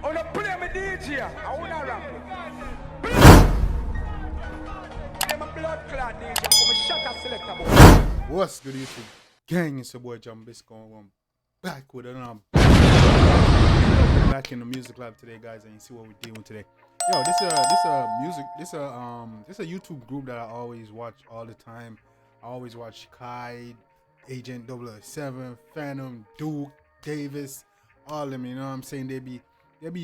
wanna play me DJ. I wanna rap it. Play my blood clot DJ. Come and shut up selector boy. What's good YouTube? Gang, it's your boy Jambisco. I'm back with another back in the music lab today, guys, and you see what we're doing today. Yo, this a YouTube group that I always watch all the time. I always watch Kai, Agent 007, Phantom, Duke, Davis, all of them. You know what I'm saying? They're a lit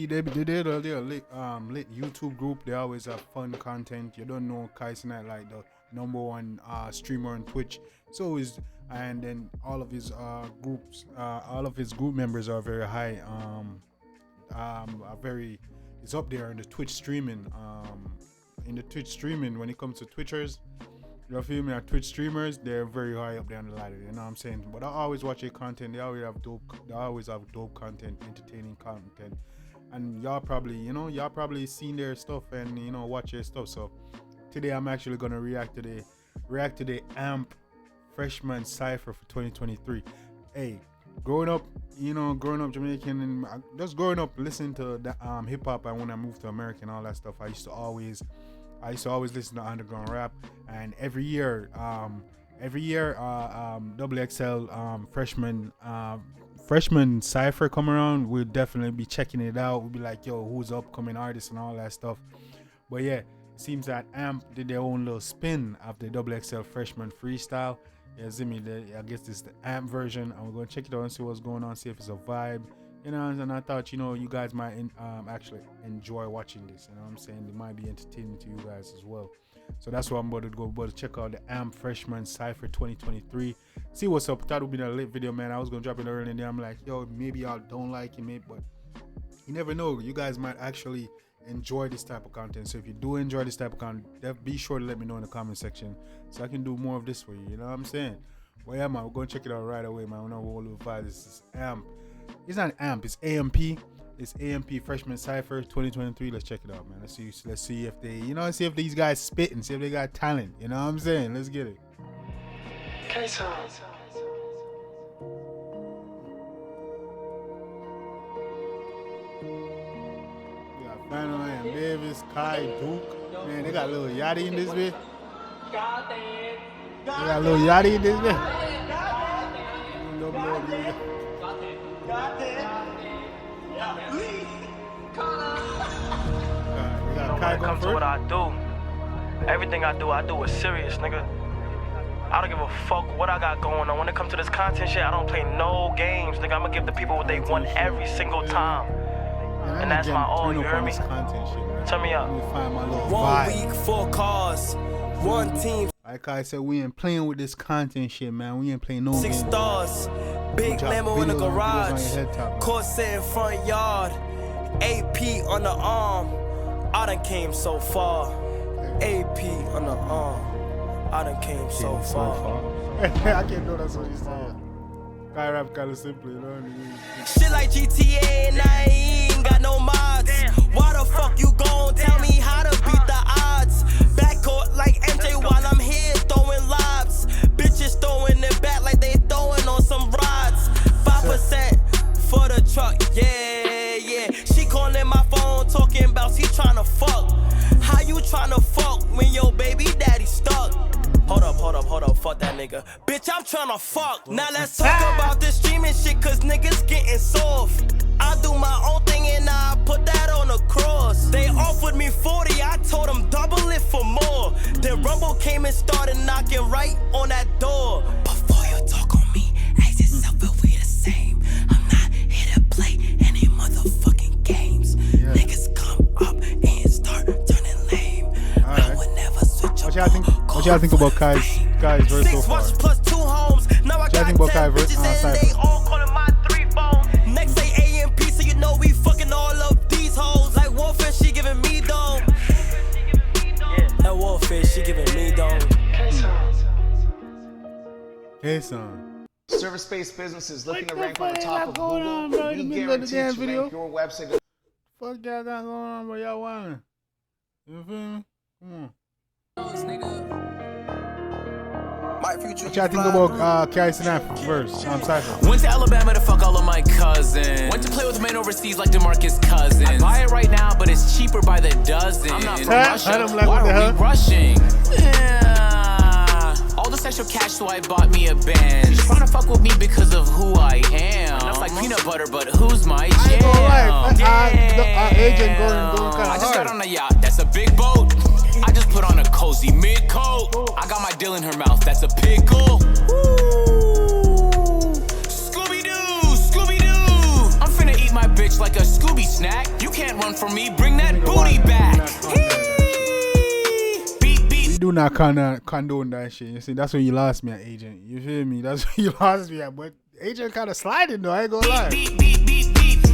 YouTube group. They always have fun content. You don't know Kai's not like the #1 streamer on Twitch. So and then all of his groups, all of his group members are very high. It's up there in the Twitch streaming. When it comes to Twitchers, you feel me? Our Twitch streamers, they're very high up there on the ladder. You know what I'm saying? But I always watch their content. They always have dope content, entertaining content. And y'all probably seen their stuff and watch their stuff. So today I'm actually gonna react to the AMP Freshman Cypher for 2023. Hey, growing up Jamaican, and just growing up listening to the hip hop, and when I moved to America and all that stuff, I used to always listen to underground rap. And every year XXL freshman cypher come around, we'll definitely be checking it out. We'll be like, yo, who's upcoming artists and all that stuff. But yeah, it seems that AMP did their own little spin of the XXL freshman freestyle. Yeah, I guess this is the AMP version. I'm gonna check it out and see what's going on, see if it's a vibe. And I thought, you guys might actually enjoy watching this. You know what I'm saying? It might be entertaining to you guys as well. So that's what I'm about to check out the AMP Freshman Cypher 2023. See what's up. That would be a lit video, man. I was gonna drop it early, and then I'm like, yo, maybe y'all don't like it, maybe, but you never know. You guys might actually enjoy this type of content. So if you do enjoy this type of content, be sure to let me know in the comment section so I can do more of this for you. You know what I'm saying? Well, yeah, man, we're gonna check it out right away, man. We know what we'll find. This is AMP. It's not AMP, it's AMP. It's AMP Freshman Cypher 2023. Let's check it out, man. Let's see if they, see if these guys spit and see if they got talent. You know what I'm saying? Let's get it. We got Phantom and Davis, Kai, Duke. Man, they got a little Yatchy in this bit. They got a little Yatchy in this bit. When it comes to what I do, everything I do with serious, nigga. I don't give a fuck what I got going on. When it comes to this content shit, I don't play no games, nigga. I'm gonna give the people what they want every single time. And that's my all, you hear me? Turn me up. 1 week, 4 cars, 1 team. Like I said, we ain't playing with this content shit, man. We ain't playing no 6 games. stars, big Lambo in the garage, Corsair in front yard, AP on the arm. I done came so far. AP on the arm. I done came so far. I can't know that's what you said. Guy rap kinda simple, you know what I mean? Shit like GTA and I ain't got no mods. Why the fuck you gon' tell me how to beat the odds? Backcourt like MJ while I'm here throwing lobs. Bitches throwing it back like they throwing on some rods. 5% for the truck, yeah. She calling my phone talking about she tryna fuck. How you tryna fuck when your baby daddy stuck? Hold up, fuck that nigga. Bitch, I'm tryna fuck. Now let's talk about this streaming shit, cause niggas getting soft. I do my own thing and I put that on the cross. They offered me 40, I told them double it for more. Then Rumble came and started knocking right on that door. Before you talk on me, ask yourself if we the same. I'm not here to play any motherfucking games. Yeah. Niggas come up and start turning lame. I would never switch up. What y'all think about Kai's verse so far? 6 plus 2 homes. Now I got 10 bitches and they all calling my 3 phone. Next say AMP, so you know we fucking all of these hoes. Like Warfare, she giving me dome. That Warfare, she giving me dome. Hey son. Service-based businesses looking to rank on the top of Google. We guarantee to rank your website. Fuck y'all got going on, bro? Y'all wildin'. You feel me? Come on. What y'all think about Carrie Snap verse? Cypher. Went to Alabama to fuck all of my cousins. Went to play with men overseas like DeMarcus Cousins. I buy it right now, but it's cheaper by the dozen. I'm not from Russia. Why are we rushing? All this extra cash, so I bought me a Benz. She's trying to fuck with me because of who I am. That's like peanut butter, but who's my jam? Agent going kind of I just got on a yacht, that's a big boat. I just put on a cozy mid-coat. I got my dill in her mouth, that's a pickle. Scooby-Doo, Scooby-Doo. I'm finna eat my bitch like a Scooby snack. You can't run from me, bring that booty back. We do not condone that shit. You see, that's where you lost me at Agent. You feel me? That's where you lost me at. But Agent kind of sliding though, I ain't gonna lie.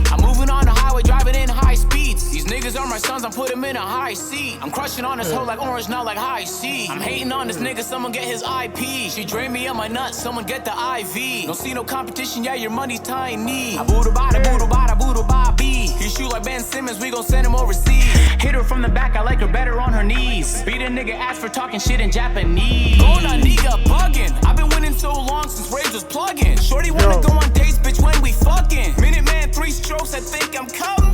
I'm moving on the highway, driving in high speeds. These niggas are my sons, I'm putting them in a high seat. I'm crushing on this hoe like orange, not like high C. I'm hating on this nigga, someone get his IP. She drain me on my nuts, someone get the IV. Don't see no competition, yeah, your money's tiny. I boodle bada, boodle bada, boodle bobby. He shoot like Ben Simmons, we gon' send him overseas. Hit her from the back, I like her better on her knees. Beat a nigga ass for talking shit in Japanese. Going on nigga bugging. I've been winning so long since Rage was plugging. Shorty wanna go on dates, bitch, when we fucking. Minute man, 3 strokes, I think I'm coming.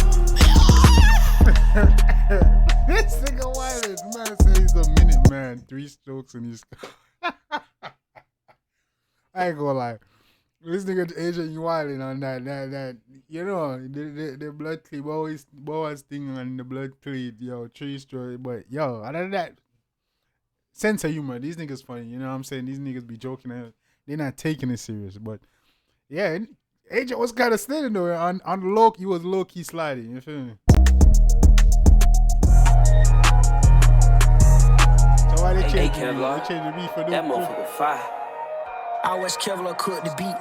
This nigga Wiley, man says he's a minute man, 3 strokes and he's. I ain't gonna lie. This nigga Agent Wiley on that you know the blood cleat always thing on the blood cleat, yo, 3 strokes, but yo, other than that, sense of humor, these niggas funny, you know what I'm saying? These niggas be joking, they're not taking it serious, but yeah, Agent was kind of sliding though. On the low, he was low key sliding. You feel me? So why they change the beat? They change the beat for that motherfucker fire. I wish Kevlar could the beat.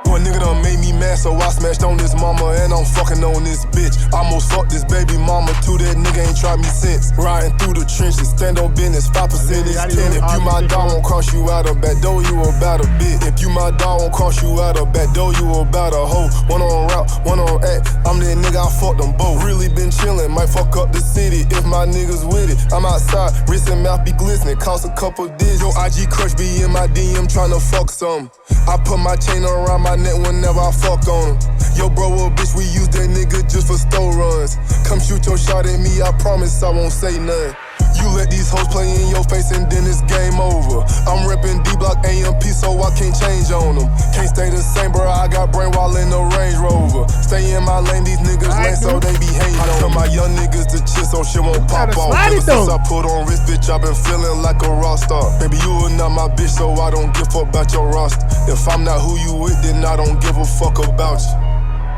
One nigga done made me mad, so I smashed on this mama and I'm fucking on this bitch. Almost fucked this baby mama too, that nigga ain't tried me since. Riding through the trenches, stand on business, 5% is 10. If you my dog, won't cross you out a back door, you about a bit. If you my dog, won't cross you out a back door, you about a hoe. One on route, one on act, I'm that nigga, I fuck them both. Really been chillin', might fuck up the city if my niggas with it. I'm outside, wrist and mouth be glistening, cost a couple digits. Yo, IG crush be in my DM tryna fuck some. I put my chain around my neck whenever I fuck on him. Yo, bro, a bitch, we use that nigga just for store runs. Come shoot your shot at me, I promise I won't say nothing. You let these hoes play in your face and then it's game over. I'm reppin' D-Block AMP so I can't change on them. Can't stay the same, bro, I got brain wall in the Range Rover. Stay in my lane, these niggas lame so they be hating on me. I tell my young niggas to chill so shit won't pop off. Ever since I put on wrist, bitch, I been feeling like a rock star. Baby, you are not my bitch, so I don't give a fuck about your roster. If I'm not who you with, then I don't give a fuck about you.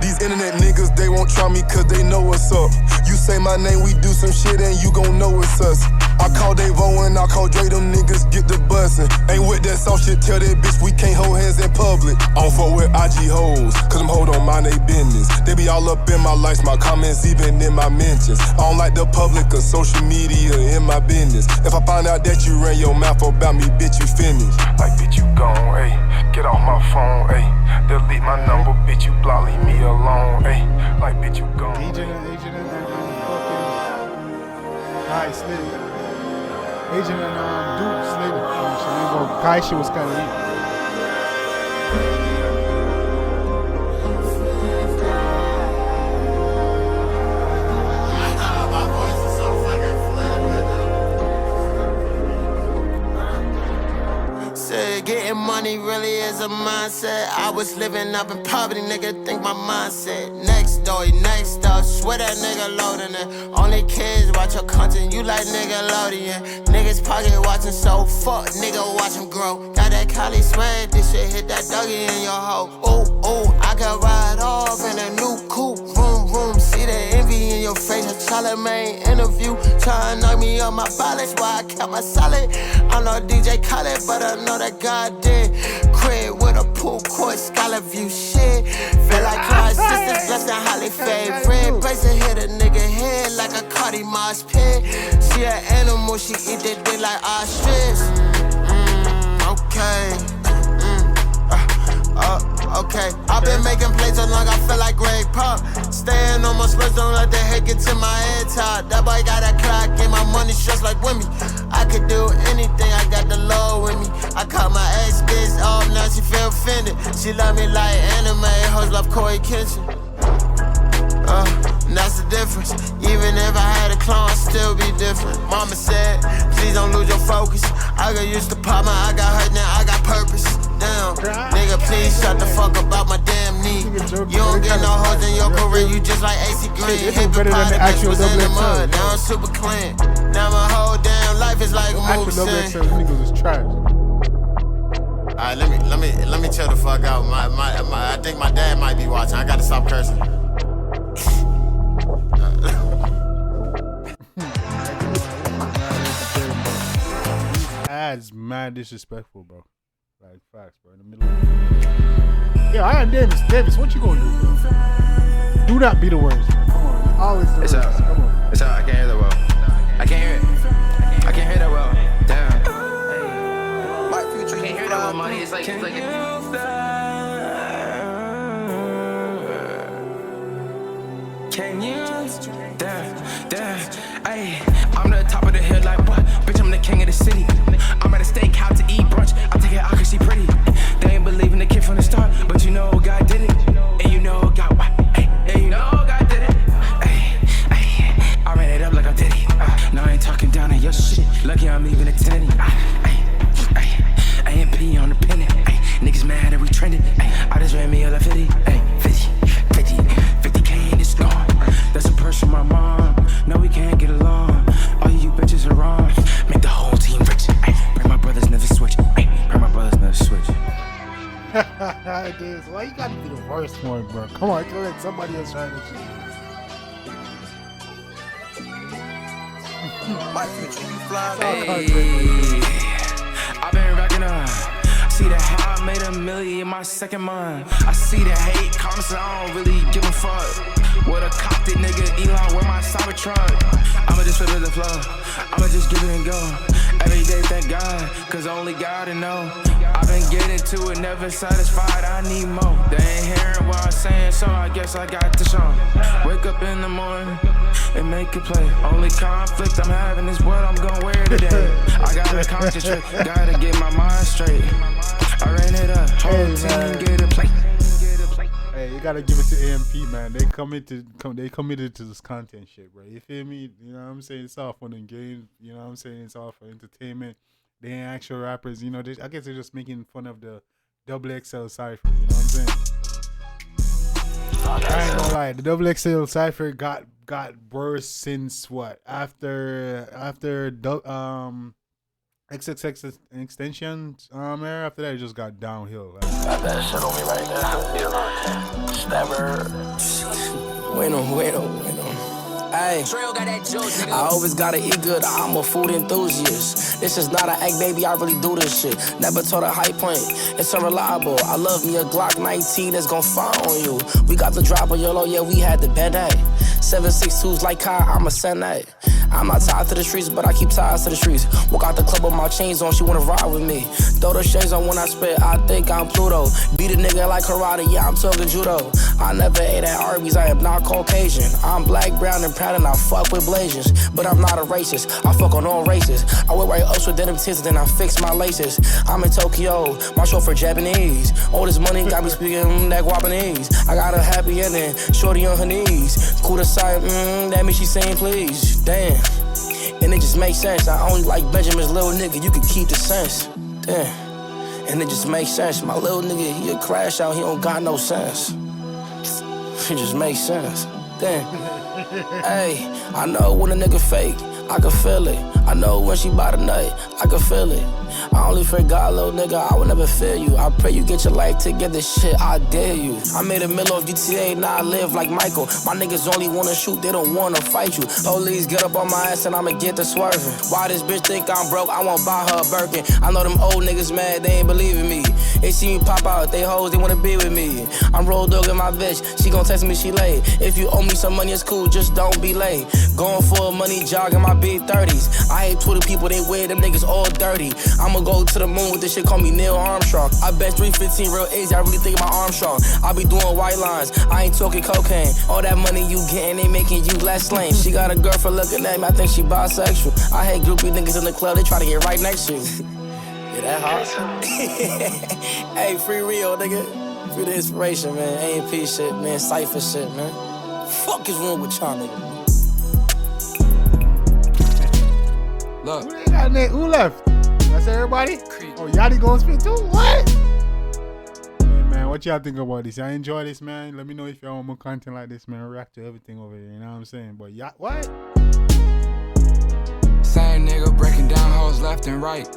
These internet niggas, they won't try me cause they know what's up. You say my name, we do some shit and you gon' know it's us. I call Davo and I call Dre, them niggas get the bussin'. Ain't with that soft shit, tell that bitch we can't hold hands in public. I don't fuck with IG hoes, cause them hoes don't mind they business. They be all up in my likes, my comments, even in my mentions. I don't like the public or social media in my business. If I find out that you ran your mouth about me, bitch, you finished. Like, bitch, you gone, ayy. Get off my phone, ayy. Delete my number, bitch, you block, leave me alone, ayy. Like, bitch, you gone. Agent and fucking Kai slid. Agent and Duke slid. Kai shit was kind of weak. Getting money really is a mindset. I was living up in poverty, nigga, think my mindset. Next door, swear that nigga loading it. Only kids watch your content, you like Nickelodeon. Niggas pocket watching, so fuck, nigga, watch him grow. Got that Cali swag, this shit hit that doggy in your hoe. Ooh, I can ride off in a new coupe. Vroom, see the envy in your face. A Charlemagne interview, tryna knock me on my balance, why I kept my solid. I'm no DJ Khaled, but I know that God did. Crib with a pool court, scholar view shit. Feel like Clyde's sisters, blessed and highly favorite. Bracelet hit a nigga head like a Cardi Moss pit. She an animal, she eat that dick like ostrich. Okay, I've been making plays so long I feel like Greg Pop. Staying on my spurs, don't let the hate get to my head top. That boy got a clock, get my money stretched like Wimby. I could do anything, I got the Lord with me. I caught my ex bitch off, now she feel offended. She love me like anime, hoes love Corey Kitchen. And that's the difference. Even if I had a clone, I'd still be different. Mama said, please don't lose your focus. I got used to pop, I got hurt, now I got purpose. Damn, nigga, please shut the fuck up about my damn knee. You don't get no hoes in your career, you just like AC Green. Hit the pot, the bitch was in the mud, now I'm super clean. Now my whole damn life is like a movie scene. Niggas is trash. Alright, let me chill the fuck out. I think my dad might be watching. I gotta stop cursing. Ads mad disrespectful, bro. Like facts, bro. In the middle of yeah, I am Davis, what you gonna do, bro? Do not be the worst, man. Come on. Always the worst. Come on. It's out. I can't hear that well. I can't hear it. I can't hear that well. Damn. My future. Can't hear that well, money. It's like Can you? Damn. Ay, I'm the top of the hill, like what? Bitch, I'm the king of the city. I'm at a steakhouse to eat brunch. I take it out cause she pretty. They ain't believing the kid from the start, but you know God did it. And you know God what? And you know God did it. I ran it up like I did it. Now I ain't talking down on your shit. Lucky I'm leaving it tinny. AMP on the pennant. Niggas mad that we trending. I just ran me all like 50. 50K in this gone. That's a purse from my mom. No, we can't get along. All you bitches are wrong. Make the whole team rich. Pray my brothers never switch. Pray my brothers never switch. Dude, why you gotta be the worst one, bro? Come on, go ahead. Somebody else try this shit. My future, you fly. Hey, I've been racking up. See the how I made $1 million in my second month. I see the hate comments and I don't really give a fuck. What a cocked it nigga, Elon, where my cyber truck. I'ma just flip the flow, I'ma just give it and go. Every day thank God, cause only God to know. I've been getting to it, never satisfied, I need more. They ain't hearing what I'm saying, so I guess I got to show. Wake up in the morning and make it play. Only conflict I'm having is what I'm gonna wear today. I gotta concentrate, gotta get my mind straight. I ran it up, whole team get a plate. Hey, you gotta give it to AMP, man. They committed to this content shit, bro. You feel me? You know what I'm saying? It's all fun and games. You know what I'm saying? It's all for entertainment. They ain't actual rappers. You know, I guess they're just making fun of the XXL CYPHER. You know what I'm saying? I ain't gonna lie. The XXL CYPHER got worse since what? After XXX extension era. After that, it just got downhill. Got that shit on me right now. Stabber. Bueno. Ay, I always gotta eat good, I'm a food enthusiast. This is not an act, baby, I really do this shit. Never taught a high point, it's unreliable. I love me a Glock 19 that's gon' fire on you. We got the drop on YOLO, yeah, we had the Band-Aid. 762s like Kai, I'm a Senate. I'm not tied to the streets, but I keep ties to the streets. Walk out the club with my chains on, she wanna ride with me. Throw the shades on when I spit, I think I'm Pluto. Beat a nigga like karate, yeah, I'm talking judo. I never ate at Arby's, I am not Caucasian. I'm black, brown, and proud, and I fuck with Blasians. But I'm not a racist, I fuck on all races. I wear white ups with denim tits, then I fix my laces. I'm in Tokyo, my chauffeur Japanese. All this money got me speaking that Guapanese. I got a happy ending, shorty on her knees. Cool to sight, that means she saying please. Damn, and it just makes sense. I only like Benjamin's little nigga, you can keep the sense. Damn, and it just makes sense. My little nigga, he a crash out, he don't got no sense. It just makes sense. Damn. Hey, I know when a nigga fake, I can feel it. I know when she bout a nut, I can feel it. I only fear God, little nigga, I will never fail you. I pray you get your life together, shit, I dare you. I made a middle of GTA, now I live like Michael. My niggas only wanna shoot, they don't wanna fight you. Police get up on my ass and I'ma get to swerving. Why this bitch think I'm broke, I won't buy her a Birkin. I know them old niggas mad, they ain't believe in me. They see me pop out, they hoes, they wanna be with me. I'm road dog in my bitch, she gon' text me, she late. If you owe me some money, it's cool, just don't be late. Going for a money jog in my my big 30s. I hate Twitter people, they wear them niggas all dirty. I'ma go to the moon with this shit, call me Neil Armstrong. I bet 315 real easy, I really think my Armstrong. I be doing white lines, I ain't talking cocaine. All that money you getting, they making you less lame. She got a girlfriend looking at me, I think she bisexual. I hate groupie niggas in the club, they try to get right next to you. Yeah, that hard. Hey, free real, nigga. Free the inspiration, man. A&P shit, man. Cypher shit, man. Fuck is wrong with y'all, nigga? Look. Who left? That's everybody? Oh, Yachty gonna spit too? What? Hey, man, what y'all think about this? I enjoy this, man. Let me know if y'all want more content like this, man. React to everything over here, you know what I'm saying? But what? Same nigga breaking down hoes left and right.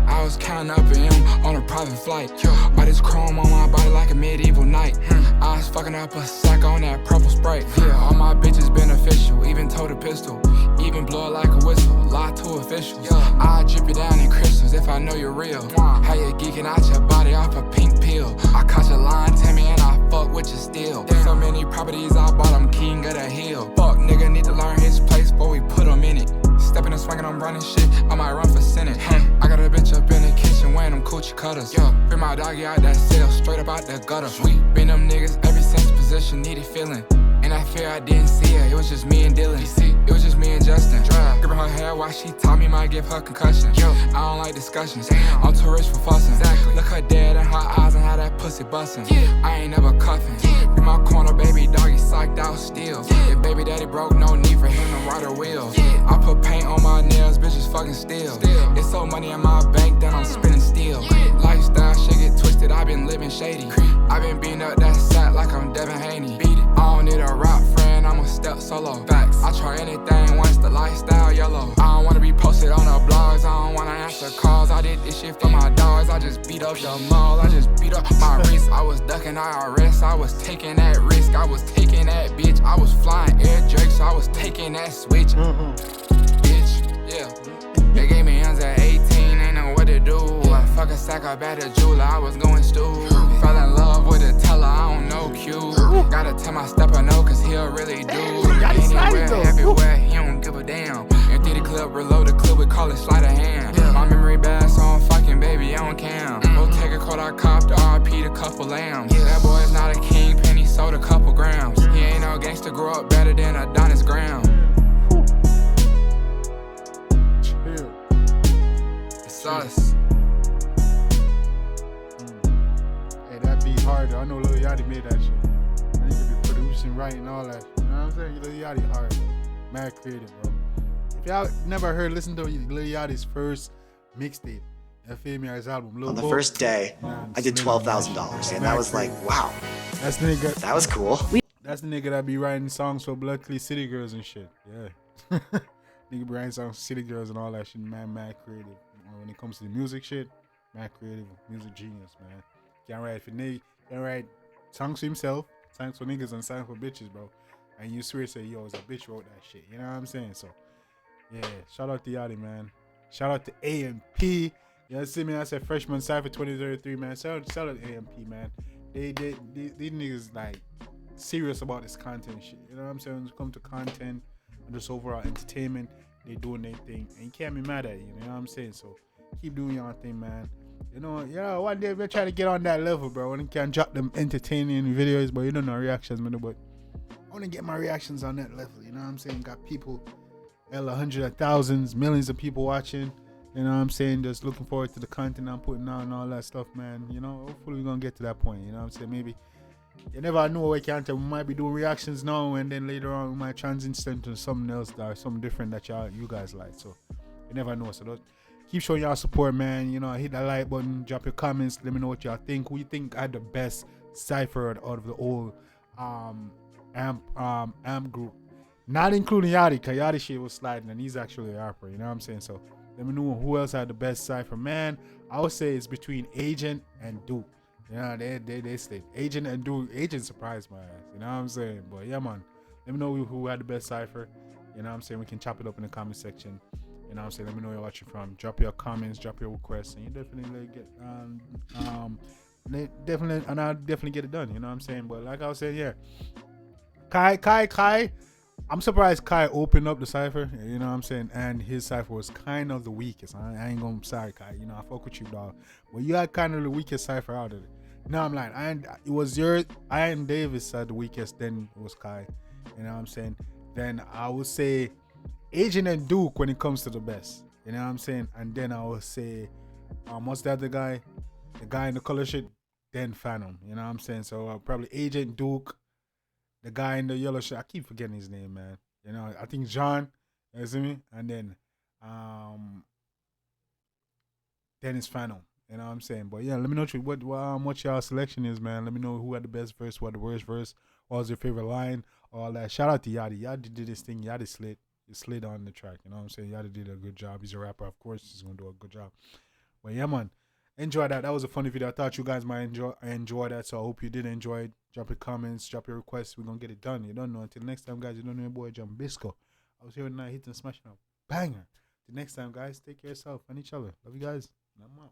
I was counting up in him on a private flight. All this chrome on my body like a medieval knight. I was fucking up a sack on that purple Sprite. All my bitches beneficial, even told a pistol. Even blow it like a whistle, lie to officials. I drip it down in crystals if I know you're real. How you geeking out your body off a pink pill. I caught your line, Tammy, and I fuck with you still. So many properties I bought, I'm king of the hill. Fuck nigga need to learn his place before we put him in it. Stepping and swinging, I'm running shit, I might run for Senate. I got a bitch up in the kitchen wearing them coochie cutters. Bring my doggy out that cell, straight up out the gutter. Been them niggas every since position needed feeling. And I fear I didn't see her, it was just me and Dylan. It was just me and Justin. Gripping her hair while she taught me might give her concussion. I don't like discussions, I'm too rich for fussing. Look her dead in her eyes and how that pussy bustin'. I ain't never cuffin'. In my corner, baby doggy psyched out still. If baby daddy broke, no need for him to ride a wheel. I put paint on my nails, bitches fucking still. It's so money in my bank that I'm spinning steel. Lifestyle shit get twisted, I been living shady. I been beating up that sack like I'm Devin Haney. I don't need a rock friend, I'ma step solo. Facts. I try anything once the lifestyle yellow. I don't wanna be posted on the blogs, I don't wanna answer calls. I did this shit for my dogs, I just beat up the mall. I just beat up my wrist, I was ducking IRS. I was taking that risk, I was taking that bitch. I was flying air drakes, I was taking that switch. Bitch, yeah. They gave me hands at 18, ain't know what to do. I fuck a sack up at the jeweler, I was going stew. Fell in love with a teller, I don't know Q. Gotta tell my stepper no, cause he'll really do. Anywhere, everywhere, he don't give a damn. Empty the clip, reload the clip, we call it sleight of hand. My memory bad, so I'm fucking baby, I don't cam. Go take a cold, I copped RP to couple lambs. That boy's not a king, penny sold a couple grams. He ain't no gangster, grow up better than Adonis Graham. It's us. Hey, that beat hard. I know Lil Yachty made that shit. I need to be producing, writing, all that. You know what I'm saying? Lil Yachty hard. Mad creative, bro. If y'all never listen to Lil Yachty's first mixtape, you feel me, his album, Lil On the Bo, first day, man, I did $12,000, and that was like, wow. That's the nigga. That was cool. That's the nigga that be writing songs for Blood Clee City Girls and shit. Yeah. Nigga be writing songs for City Girls and all that shit. Mad creative. When it comes to the music shit, mad creative, music genius, man. Can't write for niggas. Can't write songs for himself, songs for niggas and songs for bitches, bro. And you swear say, yo, it's a bitch wrote that shit. You know what I'm saying? So, yeah. Shout out to Yachty, man. Shout out to A&P. You know, see me, I said Freshman Cypher 2033, man. Shout out to A&P, man. These niggas like serious about this content shit. You know what I'm saying? When it comes to content and just overall entertainment, they doing their thing. And you can't be mad at you know what I'm saying? So keep doing your thing, man. You know, yeah, one day we're trying to get on that level, bro. When you can drop them entertaining videos, but you don't know reactions, man. But I want to get my reactions on that level, you know what I'm saying? Got people, hundreds of thousands, millions of people watching. You know what I'm saying? Just looking forward to the content I'm putting out and all that stuff, man. You know, hopefully we're going to get to that point. You know what I'm saying? Maybe, you never know what content. We might be doing reactions now and then later on we might transition to something else or something different that you guys like. So, you never know. So, keep showing y'all support, man. You know, hit that like button, drop your comments. Let me know what y'all think. Who you think had the best cypher out of the old amp group? Not including Yachty, because Yachty shit was sliding and he's actually a rapper. You know what I'm saying? So, let me know who else had the best cypher. Man, I would say it's between Agent and Duke. Yeah, they stayed. Agent and Duke. Agent surprised my ass. You know what I'm saying? But yeah, man. Let me know who had the best cypher. You know what I'm saying? We can chop it up in the comment section. You know what I'm saying? Let me know where you're watching from. Drop your comments, drop your requests, and you definitely get I'll definitely get it done. You know what I'm saying? But like I was saying, yeah. Kai, I'm surprised Kai opened up the cipher, you know what I'm saying? And his cipher was kind of the weakest. I ain't gonna, sorry, Kai, you know, I fuck with you, dog. But you had kind of the weakest cipher out of it. No, I'm lying. It was Ian Davis had the weakest, then it was Kai. You know what I'm saying? Then I would say Agent and Duke when it comes to the best. You know what I'm saying? And then I would say, what's the other guy? The guy in the color shit, then Phantom. You know what I'm saying? So probably Agent Duke. The guy in the yellow shirt, I keep forgetting his name, man. You know, I think John, you see me? And then it's Phantom. You know what I'm saying? But yeah, let me know what y'all selection is, man. Let me know who had the best verse, what the worst verse, what was your favorite line, all that. Shout out to Yachty. Yachty did this thing. Yachty slid on the track. You know what I'm saying? Yachty did a good job. He's a rapper, of course. He's gonna do a good job. But yeah, man. Enjoy that. That was a funny video. I thought you guys might enjoy that, so I hope you did enjoy it. Drop your comments, drop your requests. We're gonna get it done. You don't know. Until next time, guys, you don't know your boy Jambisco. I was here tonight hitting smashing a banger. Till next time, guys, take care of yourself and each other. Love you guys. And I'm out.